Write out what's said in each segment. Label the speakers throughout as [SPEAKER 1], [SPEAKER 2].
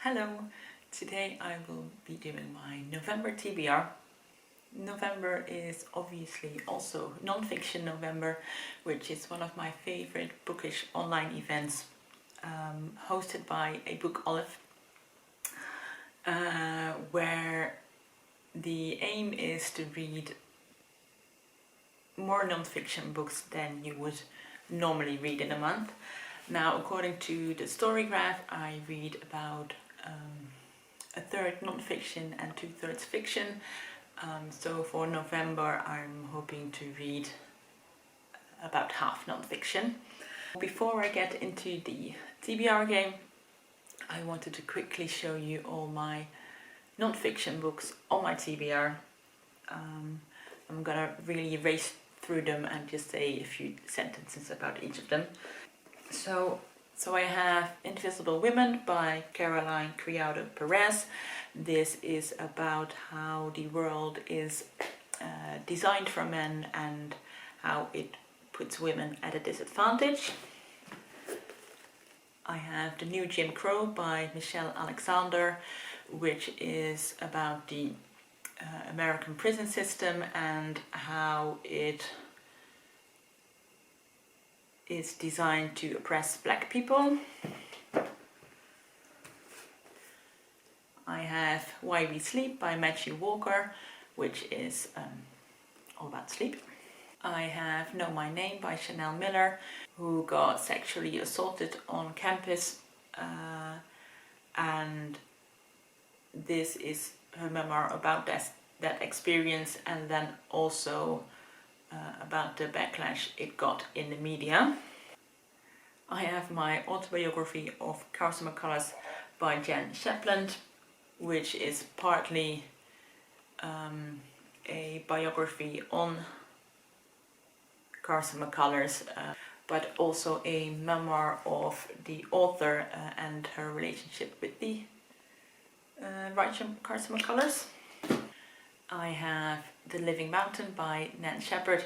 [SPEAKER 1] Hello! Today I will be doing my November TBR. November is obviously also Nonfiction November, which is one of my favorite bookish online events hosted by a book olive, where the aim is to read more non-fiction books than you would normally read in a month. Now, according to the story graph, I read about a third non-fiction and 2/3 fiction. So for November I'm hoping to read about half non-fiction. Before I get into the TBR game, I wanted to quickly show you all my non-fiction books on my TBR. I'm gonna really race through them and just say a few sentences about each of them. So I have Invisible Women by Caroline Criado Perez. This is about how the world is designed for men and how it puts women at a disadvantage. I have The New Jim Crow by Michelle Alexander, which is about the American prison system and how it is designed to oppress black people. I have Why We Sleep by Matthew Walker, which is all about sleep. I have Know My Name by Chanel Miller, who got sexually assaulted on campus, and this is her memoir about that experience, and then also about the backlash it got in the media. I have my autobiography of Carson McCullers by Jen Shepland, which is partly a biography on Carson McCullers, but also a memoir of the author and her relationship with the writer Carson McCullers. I have The Living Mountain by Nan Shepherd,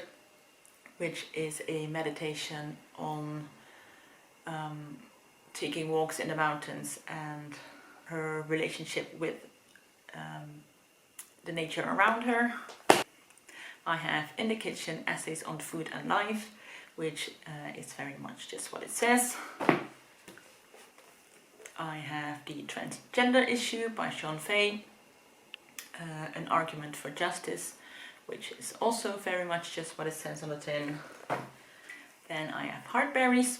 [SPEAKER 1] which is a meditation on taking walks in the mountains and her relationship with the nature around her. I have In the Kitchen, Essays on Food and Life, which is very much just what it says. I have The Transgender Issue by Sean Fay, An Argument for Justice, which is also very much just what it says on the tin. Then I have Heartberries,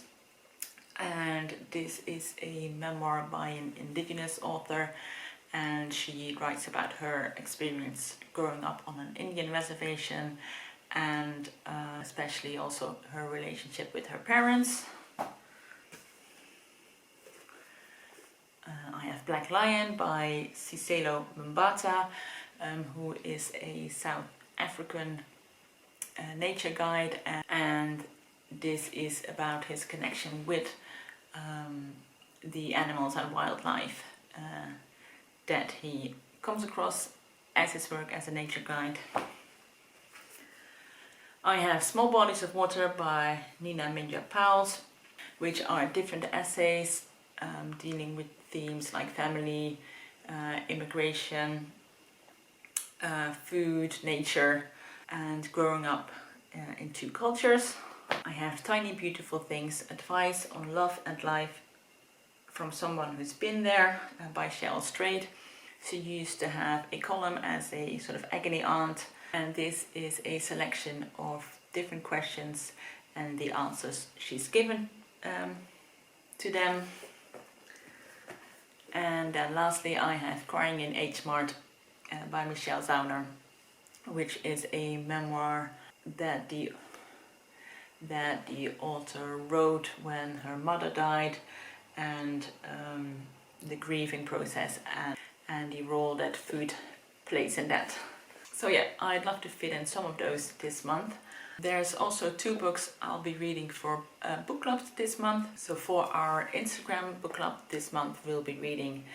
[SPEAKER 1] and this is a memoir by an Indigenous author, and she writes about her experience growing up on an Indian reservation and especially also her relationship with her parents. I have Black Lion by Siselo Mbata, who is a South African nature guide, and this is about his connection with the animals and wildlife that he comes across as his work as a nature guide. I have Small Bodies of Water by Nina Minja Pauls, which are different essays dealing with themes like family, immigration, food, nature, and growing up in two cultures. I have Tiny Beautiful Things, Advice on Love and Life from Someone Who's Been There by Cheryl Strait. She used to have a column as a sort of agony aunt, and this is a selection of different questions and the answers she's given to them. And then lastly I have Crying in H Mart by Michelle Zauner, which is a memoir that the author wrote when her mother died, and the grieving process and the role that food plays in that. So yeah, I'd love to fit in some of those this month. There's also 2 books I'll be reading for book clubs this month. So for our Instagram book club this month, we'll be reading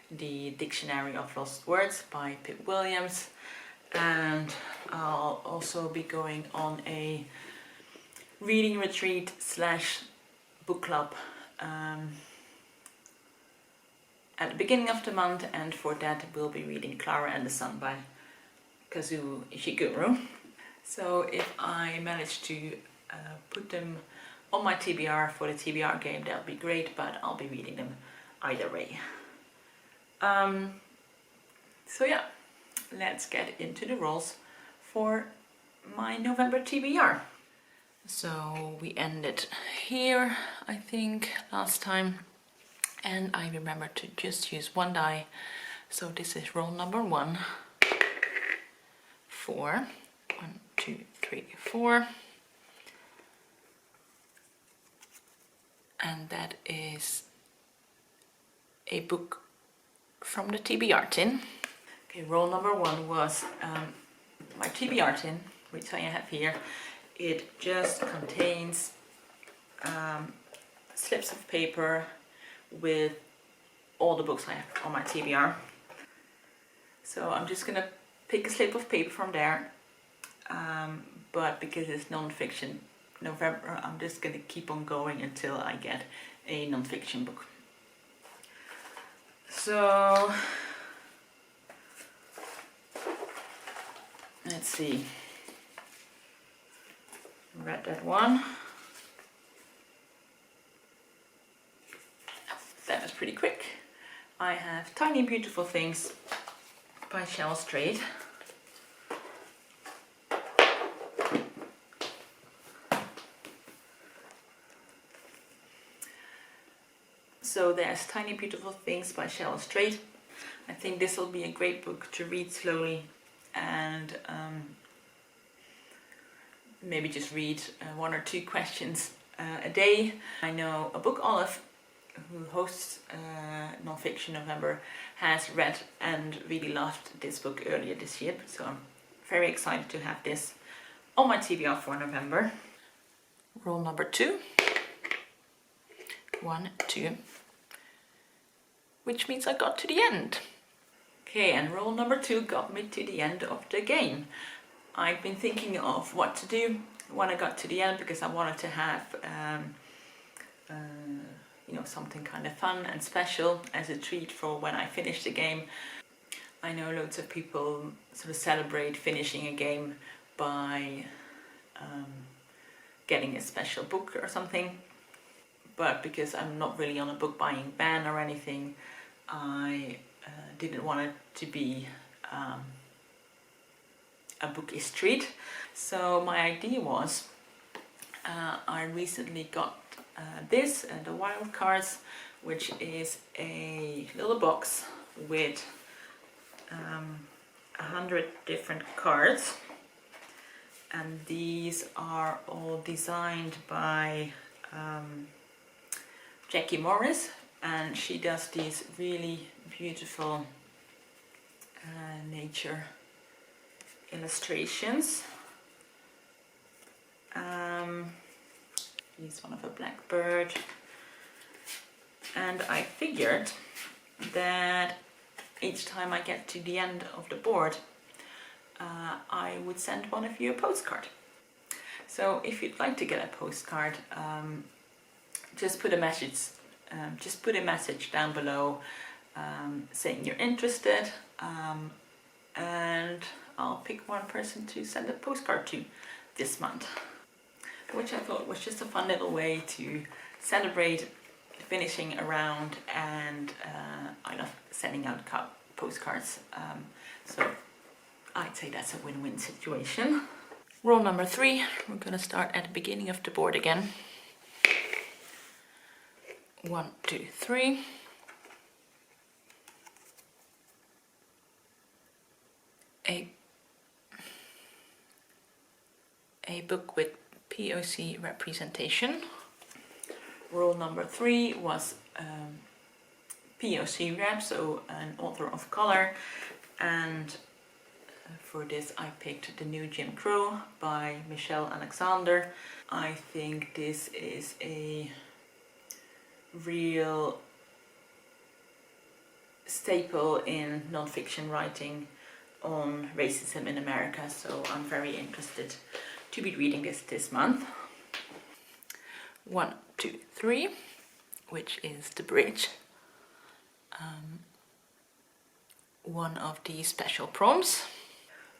[SPEAKER 1] The Dictionary of Lost Words by Pip Williams, and I'll also be going on a reading retreat / book club at the beginning of the month, and for that we'll be reading Clara and the Sun by Kazuo Ishiguro. So if I manage to put them on my TBR for the TBR game, that'll be great, but I'll be reading them either way. So yeah, let's get into the rolls for my November TBR. So we ended here, I think, last time, and I remember to just use one die. So this is roll number 1. 4. 1, 2, 3, 4. And that is a book from the TBR tin. Okay, roll number 1 was my TBR tin, which I have here. It just contains slips of paper with all the books I have on my TBR. So I'm just gonna pick a slip of paper from there, but because it's nonfiction November, I'm just gonna keep on going until I get a nonfiction book. So let's see. Read that one. That was pretty quick. I have Tiny Beautiful Things by Cheryl Strait. So there's Tiny Beautiful Things by Cheryl Strait. I think this will be a great book to read slowly and maybe just read 1 or 2 questions a day. I know a book Olive, who hosts Nonfiction November, has read and really loved this book earlier this year, so I'm very excited to have this on my TBR for November. Roll number 2. 1, 2. Which means I got to the end. Okay, and roll number 2 got me to the end of the game. I've been thinking of what to do when I got to the end, because I wanted to have you know, something kind of fun and special as a treat for when I finish the game. I know loads of people sort of celebrate finishing a game by getting a special book or something, but because I'm not really on a book buying ban or anything, I didn't want it to be a bookish treat. So my idea was, I recently got this, the Wild Cards, which is a little box with 100 different cards, and these are all designed by Jackie Morris, and she does these really beautiful nature illustrations. Here's one of a blackbird, and I figured that each time I get to the end of the board, I would send one of you a postcard. So if you'd like to get a postcard, just put a message down below saying you're interested, and I'll pick one person to send a postcard to this month, which I thought was just a fun little way to celebrate finishing a round, and I love sending out postcards, so I'd say that's a win-win situation. Roll number 3, we're going to start at the beginning of the board again. 1, 2, 3. A book with POC representation. Roll number 3 was POC rep, so an author of color, and for this I picked The New Jim Crow by Michelle Alexander. I think this is a real staple in nonfiction writing on racism in America, so I'm very interested to be reading this month. 1, 2, 3, which is The Bridge one of the special prompts.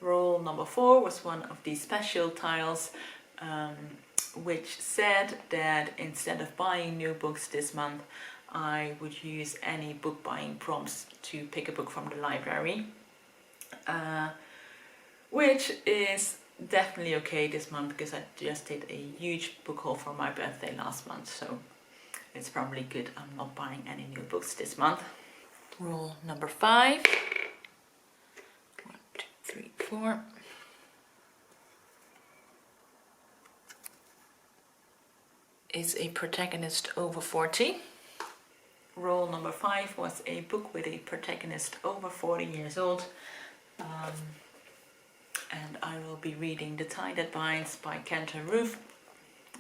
[SPEAKER 1] Rule number 4 was one of the special tiles, which said that instead of buying new books this month, I would use any book buying prompts to pick a book from the library, which is definitely okay this month because I just did a huge book haul for my birthday last month, so it's probably good I'm not buying any new books this month. Rule number 5. 1, 2, 3, 4. Is a protagonist over 40. Rule number 5 was a book with a protagonist over 40 years old. And I will be reading The Tie That Binds by Cantor Ruth,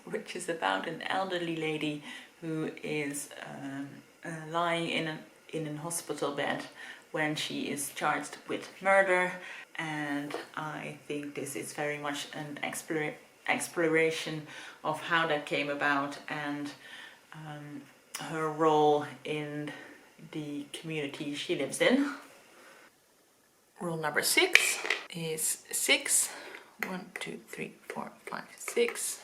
[SPEAKER 1] which is about an elderly lady who is lying in a hospital bed when she is charged with murder. And I think this is very much an exploration of how that came about and her role in the community she lives in. Rule number 6 is 6. 1, 2, 3, 4, 5, 6.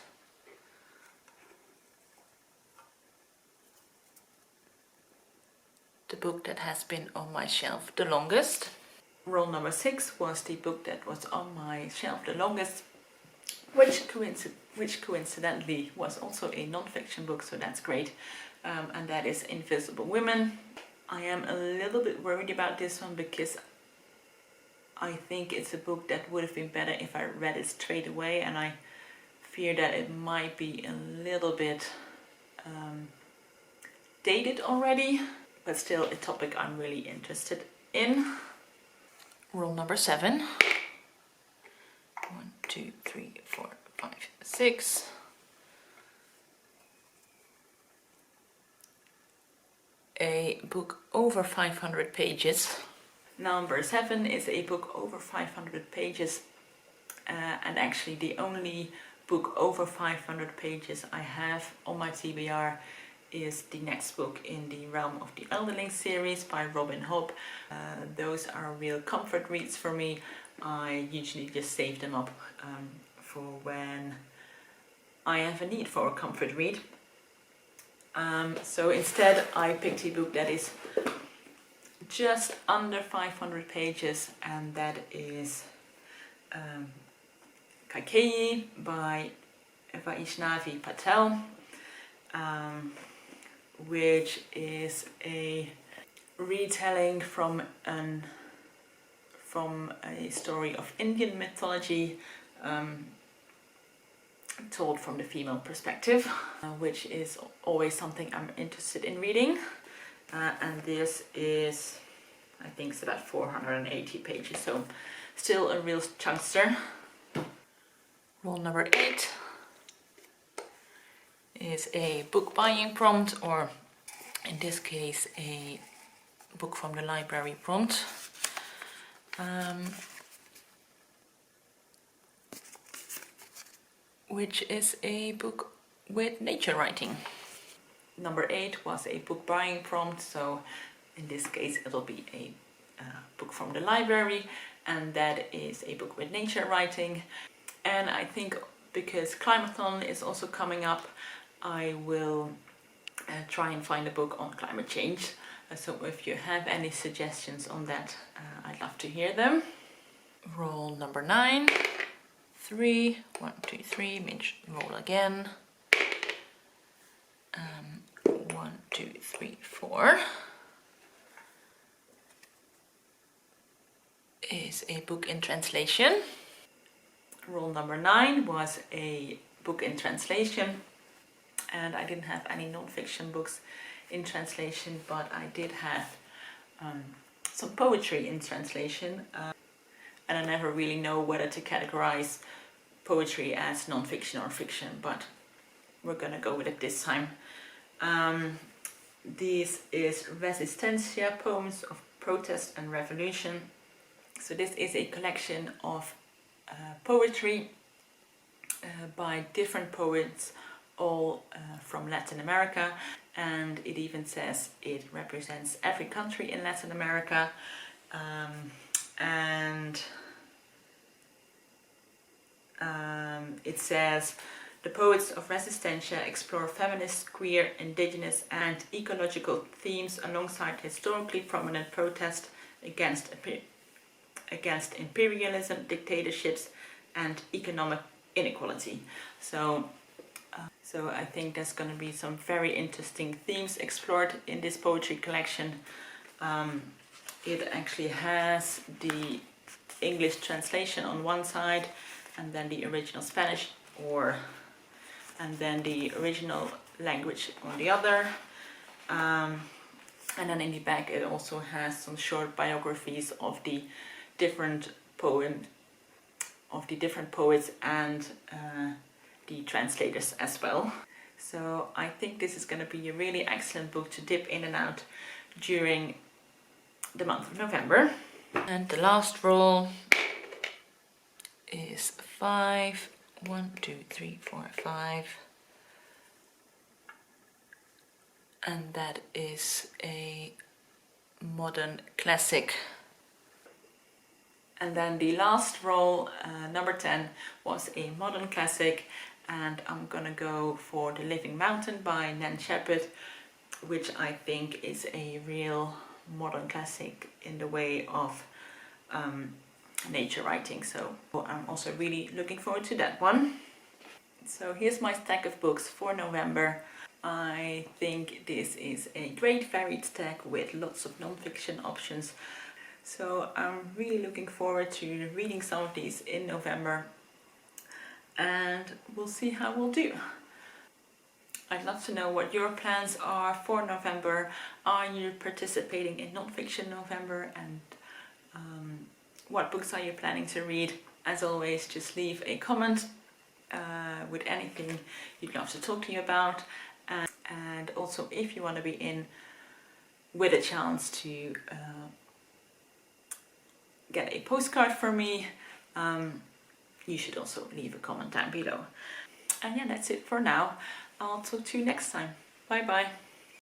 [SPEAKER 1] The book that has been on my shelf the longest. Rule number 6 was the book that was on my shelf the longest, which coincidentally was also a non-fiction book, so that's great. And that is Invisible Women. I am a little bit worried about this one because I think it's a book that would have been better if I read it straight away, and I fear that it might be a little bit dated already, but still a topic I'm really interested in. Rule number 7. 1, 2, 3, 4, 5, 6. A book over 500 pages. Number 7 is a book over 500 pages, and actually the only book over 500 pages I have on my TBR is the next book in the Realm of the Elderling series by Robin Hobb. Those are real comfort reads for me. I usually just save them up for when I have a need for a comfort read. So instead I picked a book that is just under 500 pages, and that is Kaikeyi by Vaishnavi Patel, which is a retelling from a story of Indian mythology, told from the female perspective, which is always something I'm interested in reading. And this is, I think it's about 480 pages, so still a real chunkster. Rule number 8 is a book buying prompt, or in this case a book from the library prompt. Which is a book with nature writing. Number 8 was a book buying prompt, so in this case it'll be a book from the library, and that is a book with nature writing. And I think because Climathon is also coming up, I will try and find a book on climate change. So if you have any suggestions on that, I'd love to hear them. Roll number 9. 3, 1, 2, 3, roll again. 1, 2, 3, 4 is a book in translation. Rule number 9 was a book in translation, and I didn't have any non-fiction books in translation, but I did have some poetry in translation, and I never really know whether to categorize poetry as non-fiction or fiction, but we're gonna go with it this time. This is Resistencia, Poems of Protest and Revolution. So this is a collection of poetry by different poets, all from Latin America, and it even says it represents every country in Latin America, and it says the poets of Resistencia explore feminist, queer, indigenous and ecological themes alongside historically prominent protest against imperialism, dictatorships and economic inequality. So I think there's going to be some very interesting themes explored in this poetry collection. It actually has the English translation on one side, and then the original Spanish, and then the original language on the other. And then in the back it also has some short biographies of the different poets and the translators as well. So I think this is going to be a really excellent book to dip in and out during the month of November. And the last roll is 5. 1, 2, 3, 4, 5. And that is a modern classic. And then the last roll, number 10, was a modern classic, and I'm gonna go for The Living Mountain by Nan Shepherd, which I think is a real modern classic in the way of nature writing. So I'm also really looking forward to that one. So here's my stack of books for November. I think this is a great varied stack with lots of non-fiction options. So I'm really looking forward to reading some of these in November, and we'll see how we'll do. I'd love to know what your plans are for November. Are you participating in Nonfiction November, and what books are you planning to read? As always, just leave a comment with anything you'd love to talk to me about, and also if you want to be in with a chance to get a postcard from me, you should also leave a comment down below. And yeah, that's it for now. I'll talk to you next time. Bye bye.